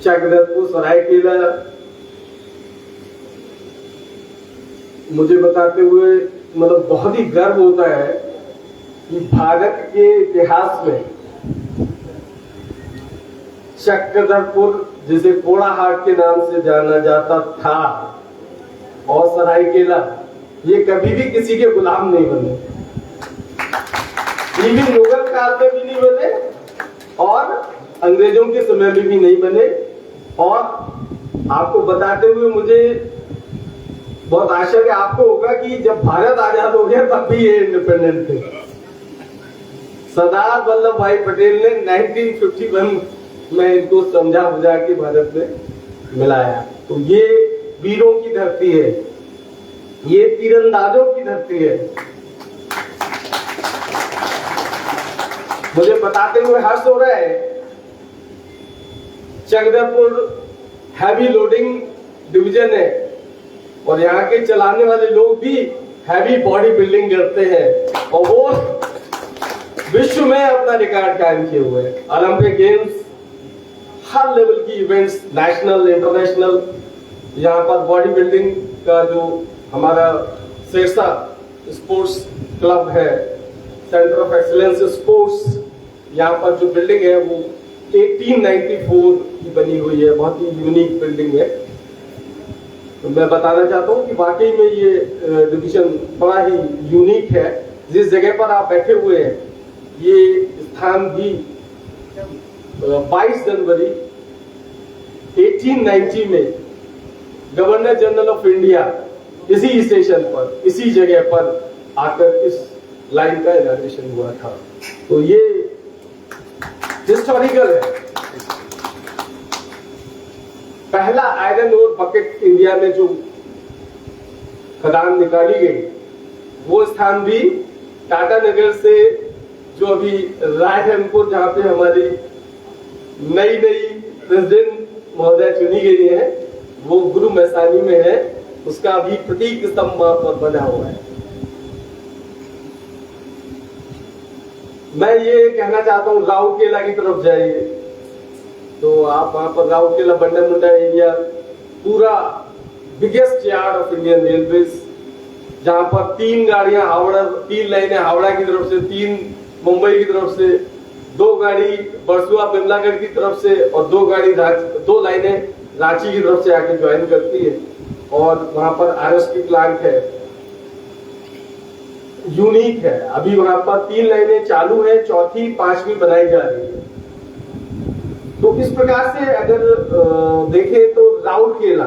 Chakradharpur, Seraikela. मुझे बताते हुए मतलब बहुत ही गर्व होता है कि भारत के इतिहास में चक्रधरपुर, जिसे कोड़ाहाट के नाम से जाना जाता था, और सरायकेला, ये कभी भी किसी के गुलाम नहीं बने। इवन मुगल काल में अंग्रेजों के समय में भी नहीं बने। और आपको बताते हुए मुझे बहुत आश्चर्य आपको होगा कि जब भारत आजाद हो गया तब भी ये इंडिपेंडेंट थे। सरदार वल्लभ भाई पटेल ने 1951 में इनको समझा बुझा के भारत में मिलाया। तो ये वीरों की धरती है, ये तीरंदाजों की धरती है। मुझे बताते हुए हर्ष हो रहा है, चक्रधरपुर हैवी लोडिंग डिवीजन है और यहाँ के चलाने वाले लोग भी हैवी बॉडी बिल्डिंग करते हैं और वो विश्व में अपना रिकॉर्ड कायम किए हुए हैं। ओलंपिक गेम्स, हर लेवल की इवेंट्स, नेशनल इंटरनेशनल, यहाँ पर बॉडी बिल्डिंग का जो हमारा सिरसा स्पोर्ट्स क्लब है, सेंटर ऑफ एक्सीलेंस स्पोर्ट्स, यहाँ पर जो बिल्डिंग है वो 1894 की बनी हुई है, बहुत ही यूनिक बिल्डिंग है। तो मैं बताना चाहता हूँ कि वाकई में ये डिवीजन बड़ा ही यूनिक है। जिस जगह पर आप बैठे हुए हैं ये स्थान भी 22 जनवरी 1890 में गवर्नर जनरल ऑफ इंडिया इसी स्टेशन पर, इसी जगह पर आकर इस लाइन का इनॉग्रेशन हुआ था। तो ये हिस्टोरिकल है। पहला आयरन ओर बकेट इंडिया में जो खदान निकाली गई वो स्थान भी टाटा नगर से जो अभी रायधनपुर, जहां पे हमारी नई प्रेसिडेंट महोदय चुनी गई है, वो गुरु मैसानी में है, उसका अभी प्रतीक स्तंभ वहां पर बना हुआ है। मैं ये कहना चाहता हूँ राउरकेला की तरफ जाइए तो आप वहां पर राउरकेला बंडा मुंडा एरिया, पूरा biggest yard of Indian railways, जहां पर 3 गाड़ियां हावड़ा, 3 लाइनें हावड़ा की तरफ से, 3 मुंबई की तरफ से, 2 गाड़ी बरसुआ बिमलागढ़ की तरफ से और 2 लाइनें रांची की तरफ से आके ज्वाइन करती है। और वहां पर आरएसपी प्लांट है, यूनिक है। अभी वहां पर 3 लाइनें चालू है, चौथी 5वीं बनाई जा रही है। तो इस प्रकार से अगर देखें तो राउरकेला,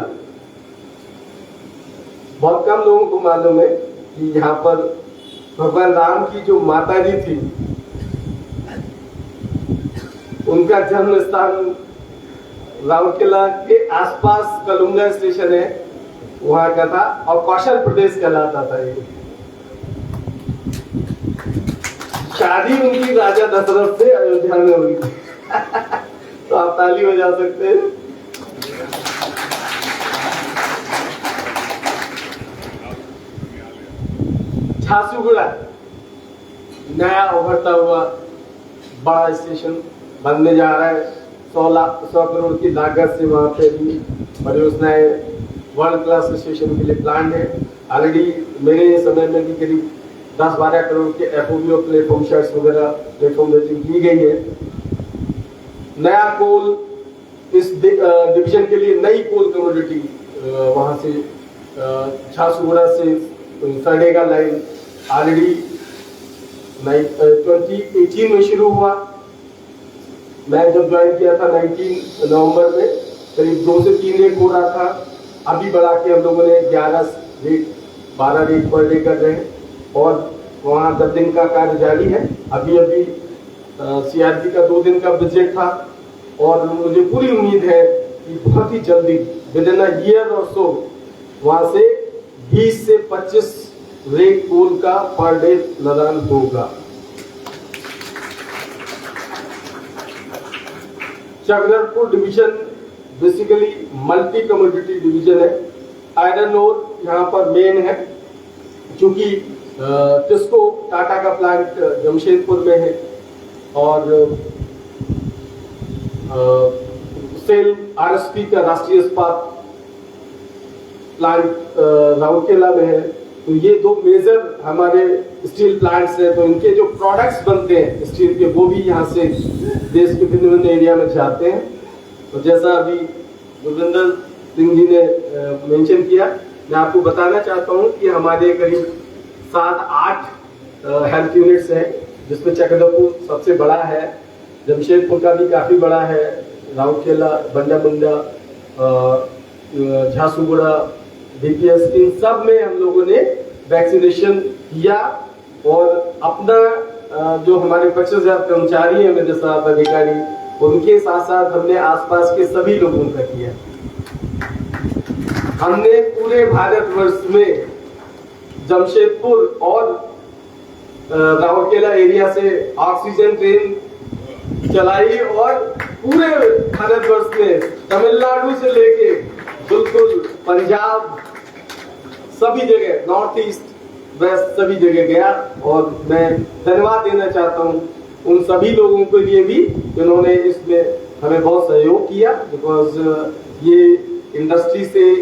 बहुत कम लोगों को मालूम है कि यहाँ पर भगवान राम की जो माता जी थी उनका जन्म स्थान राउरकेला के आसपास कलुंगा स्टेशन है, वहां का था और कौशल प्रदेश कहलाता था ये। शादी उनकी राजा दशरथ से अयोध्या में हुई थी। तो आप ताली बजा सकते हैं। झारसुगुड़ा नया उभरता हुआ बड़ा स्टेशन बनने जा रहा है। 100 करोड़ की लागत से वहां पे भी परियोजनाएं, वर्ल्ड क्लास स्टेशन के लिए प्लान है। ऑलरेडी मेरे समय में भी करीब 10-12 करोड़ के एफओबी और प्लेटफॉर्म शेड्स वगैरह प्लेटफॉर्म रेटिंग की गई है। नया कोल, इस डिवीजन के लिए नई कोल कमोडिटी वहां से झारसुगुड़ा से सड़ेगा लाइन ऑलरेडी 2018 में शुरू हुआ। मैं जब ज्वाइन किया था 19 नवंबर में करीब 2 से 3 रेट हो रहा था, अभी बढ़ा के हम लोगों ने 11 रेट 12 रेट पर डे कर रहे हैं और वहाँ 10 दिन का कार्य जारी है। अभी सीआरपी का 2 दिन का विजिट था और मुझे पूरी उम्मीद है कि बहुत ही जल्दी विद इन अ ईयर और सो वहाँ से 20 से 25 रेट कोल का पर डे लदान होगा। Chakradharpur division basically multi commodity division है। आयरन ओर यहाँ पर मेन है, क्योंकि टिस्को टाटा का प्लांट जमशेदपुर में है और सेल आरएसपी का राष्ट्रीय इस्पात प्लांट राउरकेला में है। तो ये 2 मेजर हमारे स्टील प्लांट्स हैं। तो इनके जो प्रोडक्ट्स बनते हैं स्टील के वो भी यहाँ से देश के भिन्न एरिया में जाते हैं। तो जैसा अभी गुरविंदर सिंह जी ने मेंशन किया, मैं आपको बताना चाहता हूँ कि हमारे करीब 7-8 हेल्थ यूनिट्स हैं, जिसमें चक्रधरपुर सबसे बड़ा है जमशेदपुर का भी काफ़ी बड़ा है, राउरकेला, बंडा मुंडा, झांसूगुड़ा, DPS, इन सब में हम लोगों ने वैक्सीनेशन किया और अपना जो हमारे 25,000 कर्मचारी हैं, मेरे साथ अधिकारी, उनके साथ साथ हमने आसपास के सभी लोगों का किया। हमने पूरे भारतवर्ष में जमशेदपुर और राउरकेला एरिया से ऑक्सीजन ट्रेन चलाई और पूरे भारतवर्ष में तमिलनाडु से लेके बिल्कुल पंजाब, सभी जगह, नॉर्थ ईस्ट, वेस्ट, सभी जगह गया। और मैं धन्यवाद देना चाहता हूँ उन सभी लोगों के लिए भी जिन्होंने इसमें हमें बहुत सहयोग किया, बिकॉज ये इंडस्ट्री से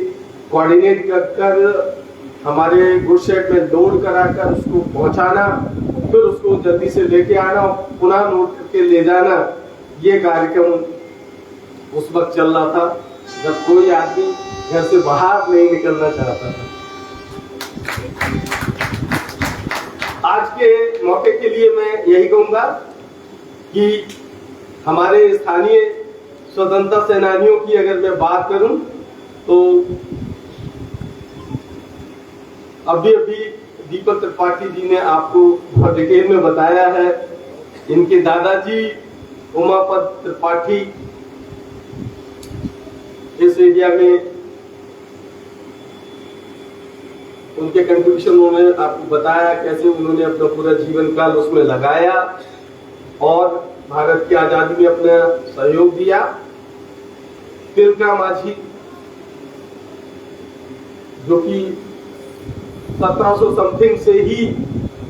कोऑर्डिनेट कर हमारे गुड शेड में लोड कराकर उसको पहुंचाना, फिर उसको जल्दी से लेके आना और पुनः लोड करके ले जाना, ये कार्यक्रम उस वक्त चल रहा था जब कोई आदमी घर से बाहर नहीं निकलना चाहता था। आज के मौके के लिए मैं यही कहूंगा कि हमारे स्थानीय स्वतंत्रता सेनानियों की अगर मैं बात करूं तो अभी दीपक त्रिपाठी जी ने आपको बहुत डिटेल में बताया है। इनके दादाजी उमापत त्रिपाठी इस एरिया में उनके कंट्रीब्यूशन उन्होंने आपको बताया, कैसे उन्होंने अपना पूरा जीवन काल उसमें लगाया और भारत की आजादी में अपना सहयोग दिया। तिलका माझी जो कि 1700 समथिंग से ही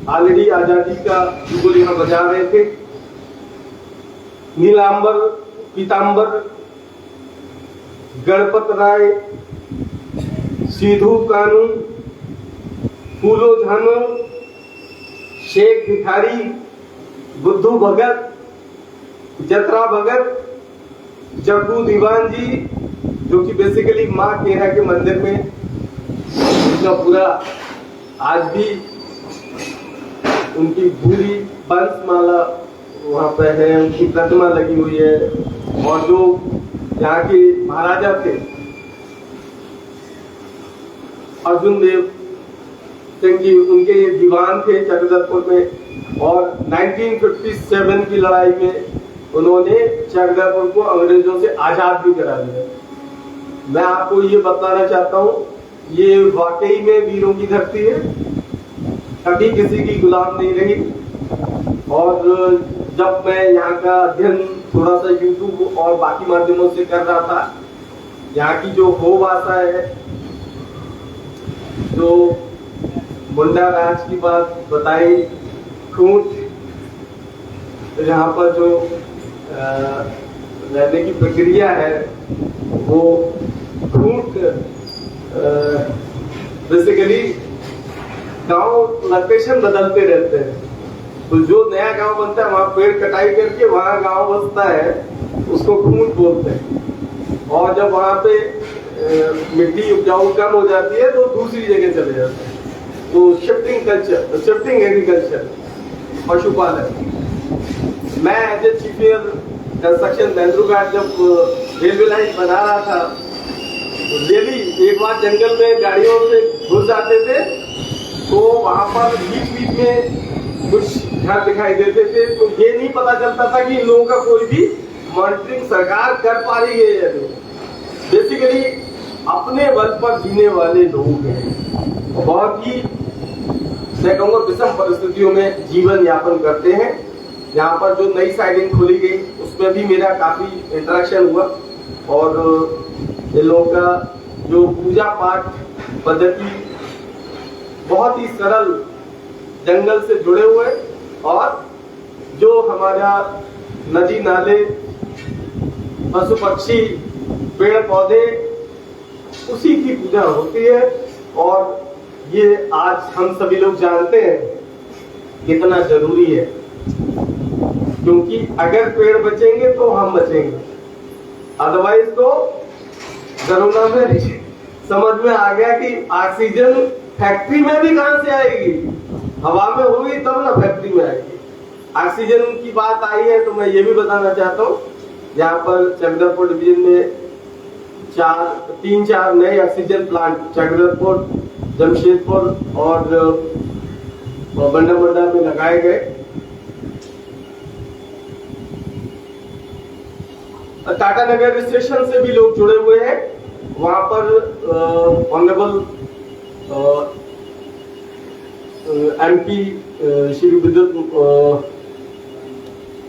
ऑलरेडी आजादी का जुगल यहाँ बजा रहे थे। नीलांबर पीतांबर, गणपत राय, सीधू कानू, फूलो झानो, शेख भिखारी, बुद्धू भगत, जतरा भगत, जग्गू दीवान जी, जो कि बेसिकली माँ केरा के मंदिर में उनका पूरा आज भी उनकी पूरी बंसमाला वहां पे है, उनकी प्रतिमा लगी हुई है। और जो यहाँ के महाराजा थे अर्जुन देव सिंह जी, उनके दीवान थे चक्रधरपुर में, और 1957 की लड़ाई में उन्होंने चक्रधरपुर को अंग्रेजों से आजाद भी करा दिया। मैं आपको ये बताना चाहता हूँ, ये वाकई में वीरों की धरती है, कभी किसी की गुलाम नहीं रही। और जब मैं यहाँ का अध्ययन थोड़ा सा यूट्यूब और बाकी माध्यमों से कर रहा था, यहाँ की जो हो भाषा है, जो मुंडा राज की बात बताई, खूंट, यहाँ पर जो रहने की प्रक्रिया है वो खूंट बेसिकली गांव लोकेशन बदलते रहते हैं। तो जो नया गांव बनता है वहां पेड़ कटाई करके वहां गांव बसता है, उसको खूंट बोलते हैं। और जब वहां पे मिट्टी उपजाऊ कम हो जाती है तो दूसरी जगह चले जाते हैं। तो शिफ्टिंग कल्चर, शिफ्टिंग एग्रीकल्चर, पशुपालन। मैं एज ए चीफ कंस्ट्रक्शन बेंद्रुघाट जब रेलवे लाइन बना रहा था, डेली एक बार जंगल में गाड़ियों से घुस जाते थे, तो वहां पर बीच बीच में कुछ घर दिखाई देते थे। तो ये नहीं पता चलता था कि इन लोगों का कोई भी मॉनिटरिंग सरकार कर पा रही है या नहीं। बेसिकली अपने बल पर जीने वाले लोग हैं, बहुत ही मैं कहूँगा विषम परिस्थितियों में जीवन यापन करते हैं। यहाँ पर जो नई साइडिंग खोली गई उसमें भी मेरा काफी इंटरेक्शन हुआ, और ये लोगों का जो पूजा पाठ पद्धति बहुत ही सरल, जंगल से जुड़े हुए, और जो हमारा नदी नाले, पशु पक्षी, पेड़ पौधे, उसी की पूजा होती है। और ये आज हम सभी लोग जानते हैं कितना जरूरी है, क्योंकि अगर पेड़ बचेंगे तो हम बचेंगे, अदरवाइज तो कोरोना में समझ में आ गया कि ऑक्सीजन फैक्ट्री में भी कहां से आएगी, हवा में होगी तब ना फैक्ट्री में आएगी। ऑक्सीजन की बात आई है तो मैं ये भी बताना चाहता हूँ, यहाँ पर चक्रधरपुर डिवीजन में 3-4 नए ऑक्सीजन प्लांट चक्रधरपुर, जमशेदपुर और बंडा में लगाए गए। टाटा नगर स्टेशन से भी लोग जुड़े हुए हैं। वहां पर ऑनरेबल एमपी श्री विद्युत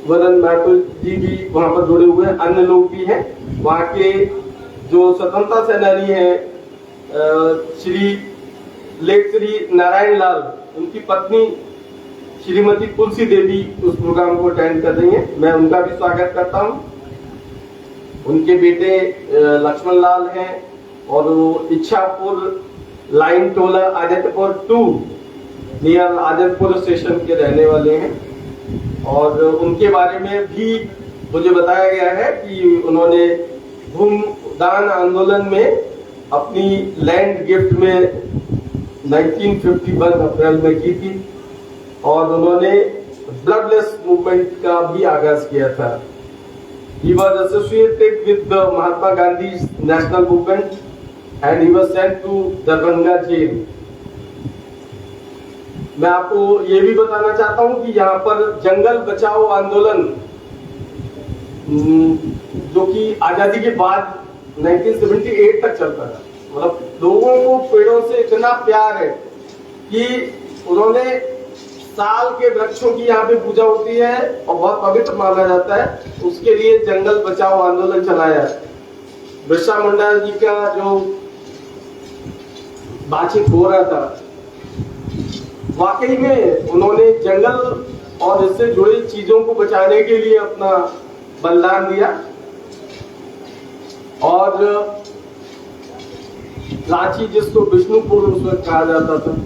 वरन महतो जी भी वहां पर जुड़े हुए हैं, अन्य लोग भी हैं। वहां के जो स्वतंत्रता सेनानी हैं श्री नारायण लाल, उनकी पत्नी श्रीमती तुलसी देवी उस प्रोग्राम को अटेंड कर रही हैं, मैं उनका भी स्वागत करता हूं। उनके बेटे लक्ष्मण लाल हैं और वो इच्छापुर लाइन टोला आदित्यपुर 2 नियर आदित्यपुर स्टेशन के रहने वाले हैं। और उनके बारे में भी मुझे बताया गया है कि उन्होंने भूदान आंदोलन में अपनी लैंड गिफ्ट में 1951 अप्रैल में की थी और उन्होंने ब्लडलेस मूवमेंट का भी आगाज किया था। He was associated with the Mahatma Gandhi's national movement and he was sent to Darbhanga jail. मैं आपको ये भी बताना चाहता हूं कि यहाँ पर जंगल बचाओ आंदोलन जो कि आजादी के बाद 1978 तक चलता था, मतलब लोगों को पेड़ों से इतना प्यार है कि उन्होंने साल के वृक्षों की यहाँ पे पूजा होती है और बहुत पवित्र माना जाता है, उसके लिए जंगल बचाओ आंदोलन चलाया। बिरसा मुंडा जी का जो बातचीत हो रहा था, वाकई में उन्होंने जंगल और इससे जुड़ी चीजों को बचाने के लिए अपना बलिदान दिया। और रांची, जिसको विष्णुपुर उस वक्त कहा जाता था,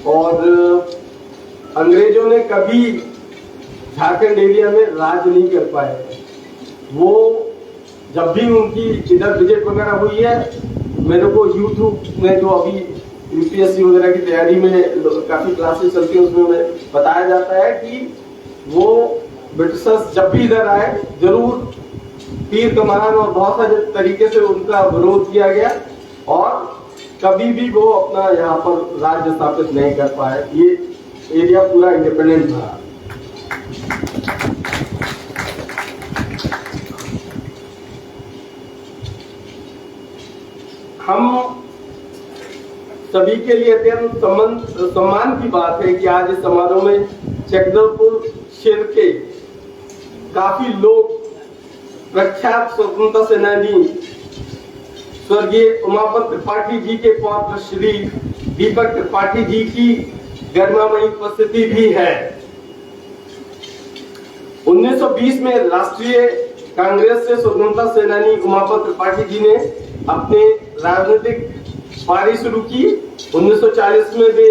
और अंग्रेजों ने कभी झारखंड एरिया में राज नहीं कर पाए। वो जब भी उनकी इधर विजिट वगैरह हुई है, मेरे को यूट्यूब में जो अभी यूपीएससी वगैरह की तैयारी में काफी क्लासेस चलती है उसमें बताया जाता है कि वो ब्रिटिशर्स जब भी इधर आए जरूर तीर कमान और बहुत सारे तरीके से उनका विरोध किया गया और कभी भी वो अपना यहाँ पर राज्य स्थापित नहीं कर पाए। ये एरिया पूरा इंडिपेंडेंट था। हम सभी के लिए अत्यंत सम्मान की बात है कि आज इस समारोह में चक्रधरपुर क्षेत्र के काफी लोग प्रख्यात स्वतंत्रता सेनानी स्वर्गीय उमापत त्रिपाठी जी के पौत्र श्री दीपक त्रिपाठी जी की गरिमामयी उपस्थिति भी है। 1920 में राष्ट्रीय कांग्रेस से स्वतंत्रता सेनानी उमापत त्रिपाठी जी ने अपने राजनीतिक पारी शुरू की। 1940 में वे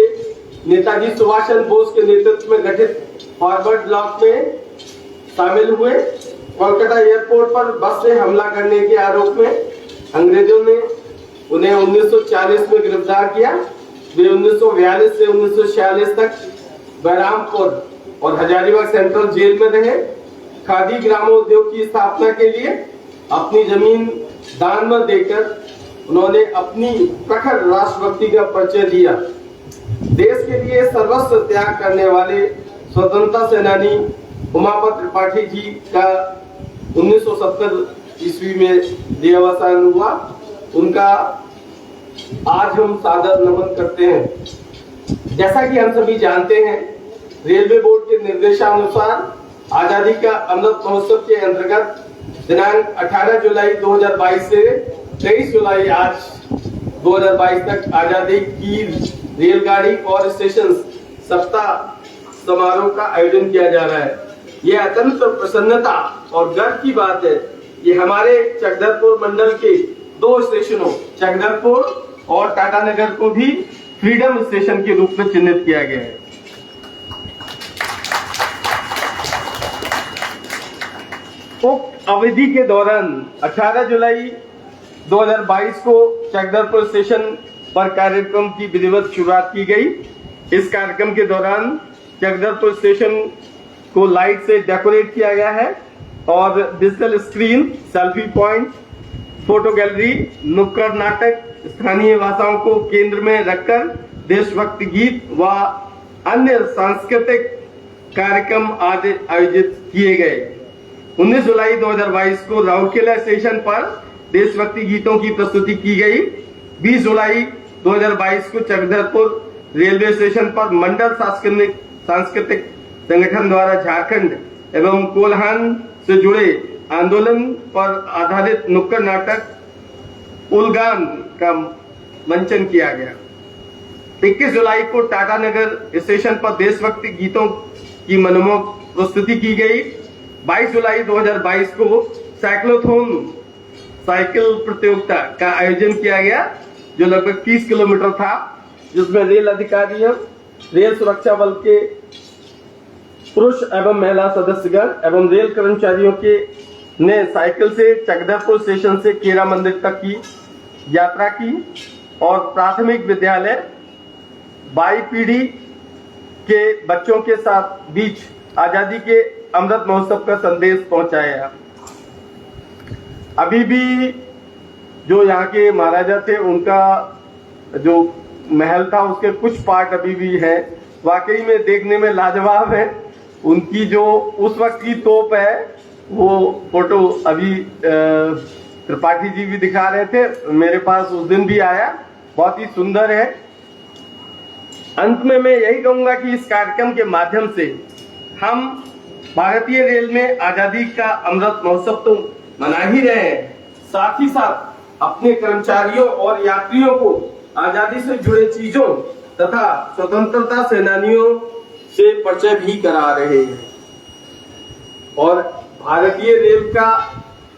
नेताजी सुभाष चंद्र बोस के नेतृत्व में गठित फॉरवर्ड ब्लॉक में शामिल हुए। कोलकाता एयरपोर्ट पर बस से हमला करने के आरोप में अंग्रेजों ने उन्हें 1940 में गिरफ्तार किया। वे 1942 से 1946 तक बहरामपुर और हजारीबाग सेंट्रल जेल में रहे। खादी ग्रामोद्योग की स्थापना के लिए अपनी जमीन दान में देकर उन्होंने अपनी प्रखर राष्ट्रभक्ति का परिचय दिया। देश के लिए सर्वस्व त्याग करने वाले स्वतंत्रता सेनानी उमापत त्रिपाठी जी का 1970 ईस्वी में देहावसान हुआ। उनका आज हम सादर नमन करते हैं। जैसा कि हम सभी जानते हैं, रेलवे बोर्ड के निर्देशानुसार आजादी का अमृत महोत्सव के अंतर्गत दिनांक 18 जुलाई 2022 से 23 जुलाई आज 2022 तक आजादी की रेलगाड़ी और स्टेशन सप्ताह समारोह का आयोजन किया जा रहा है। ये अत्यंत प्रसन्नता और गर्व की बात है। ये हमारे चक्रधरपुर मंडल के 2 स्टेशनों चक्रधरपुर और टाटा नगर को भी फ्रीडम स्टेशन के रूप में चिन्हित किया गया है। उक्त अवधि के दौरान 18 जुलाई 2022 को चक्रधरपुर स्टेशन पर कार्यक्रम की विधिवत शुरुआत की गई। इस कार्यक्रम के दौरान चक्रधरपुर स्टेशन को लाइट से डेकोरेट किया गया है और digital screen, selfie point, photo gallery, नुक्कड़ नाटक, स्थानीय भाषाओं को केंद्र में रखकर देशभक्ति गीत व अन्य सांस्कृतिक कार्यक्रम आदि आयोजित किए गए। 19 जुलाई 2022 को राउरकेला स्टेशन पर देशभक्ति गीतों की प्रस्तुति की गई। 20 जुलाई 2022 को चक्रधरपुर रेलवे स्टेशन पर मंडल सांस्कृतिक संगठन द्वारा झारखंड एवं कोल्हान से जुड़े आंदोलन पर आधारित नुक्कड़ नाटक उलगान का मंचन किया गया। 21 जुलाई को टाटा नगर स्टेशन पर देशभक्ति गीतों की मनमोहक प्रस्तुति की गई। 22 जुलाई 2022 को साइक्लोथॉन साइकिल प्रतियोगिता का आयोजन किया गया जो लगभग 30 किलोमीटर था, जिसमें रेल अधिकारियों, रेल सुरक्षा बल के पुरुष एवं महिला सदस्यगण एवं रेल कर्मचारियों के ने साइकिल से चक्रधरपुर स्टेशन से केरा मंदिर तक की यात्रा की और प्राथमिक विद्यालय बाई पीढ़ी के बच्चों के साथ बीच आजादी के अमृत महोत्सव का संदेश पहुंचाया। अभी भी जो यहाँ के महाराजा थे उनका जो महल था उसके कुछ पार्ट अभी भी है, वाकई में देखने में लाजवाब है। उनकी जो उस वक्त की तोप है वो फोटो अभी त्रिपाठी जी भी दिखा रहे थे, मेरे पास उस दिन भी आया, बहुत ही सुंदर है। अंत में मैं यही कहूंगा कि इस कार्यक्रम के माध्यम से हम भारतीय रेल में आजादी का अमृत महोत्सव तो मना ही रहे हैं, साथ ही साथ अपने कर्मचारियों और यात्रियों को आजादी से जुड़े चीजों तथा स्वतंत्रता सेनानियों से परिचय भी करा रहे हैं। और भारतीय रेल का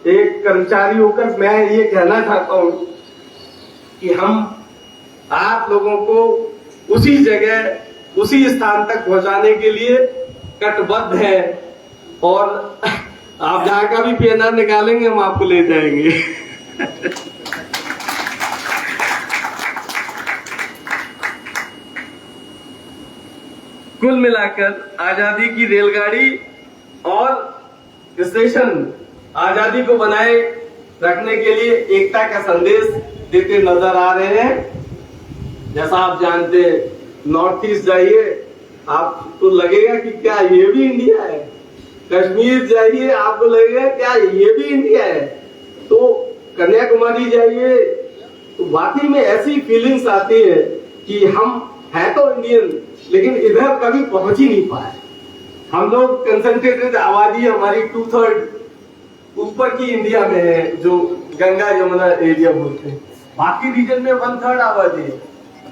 एक कर्मचारी होकर मैं ये कहना चाहता हूं कि हम आप लोगों को उसी जगह, उसी स्थान तक पहुंचाने के लिए कटिबद्ध है और आप जहां का भी पीएनआर निकालेंगे हम आपको ले जाएंगे। कुल मिलाकर आजादी की रेलगाड़ी और स्टेशन आजादी को बनाए रखने के लिए एकता का संदेश देते नजर आ रहे हैं। जैसा आप जानते नॉर्थ ईस्ट जाइए आपको लगेगा कि क्या ये भी इंडिया है, कश्मीर जाइए आपको लगेगा क्या ये भी इंडिया है, तो कन्याकुमारी जाइए तो वाकई में ऐसी फीलिंग्स आती है कि हम हैं तो इंडियन लेकिन इधर कभी पहुंच ही नहीं पाए। हम लोग कंसंट्रेटेड आबादी हमारी 2/3 ऊपर की इंडिया में है, जो गंगा यमुना एरिया बोलते हैं, बाकी रीजन में 1/3 आबादी है।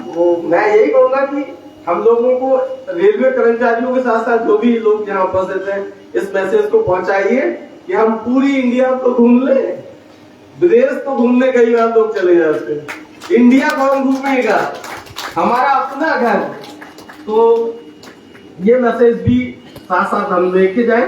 तो मैं यही कहूंगा कि हम लोगों को रेलवे कर्मचारियों के साथ साथ जो भी लोग यहाँ उपस्थित हैं इस मैसेज को पहुंचाइए कि हम पूरी इंडिया तो घूम ले, विदेश तो घूमने कई बार लोग चले जाते हैं, इंडिया कौन घूमेगा, हमारा अपना घर। तो ये मैसेज भी साथ साथ हम लेके जाएं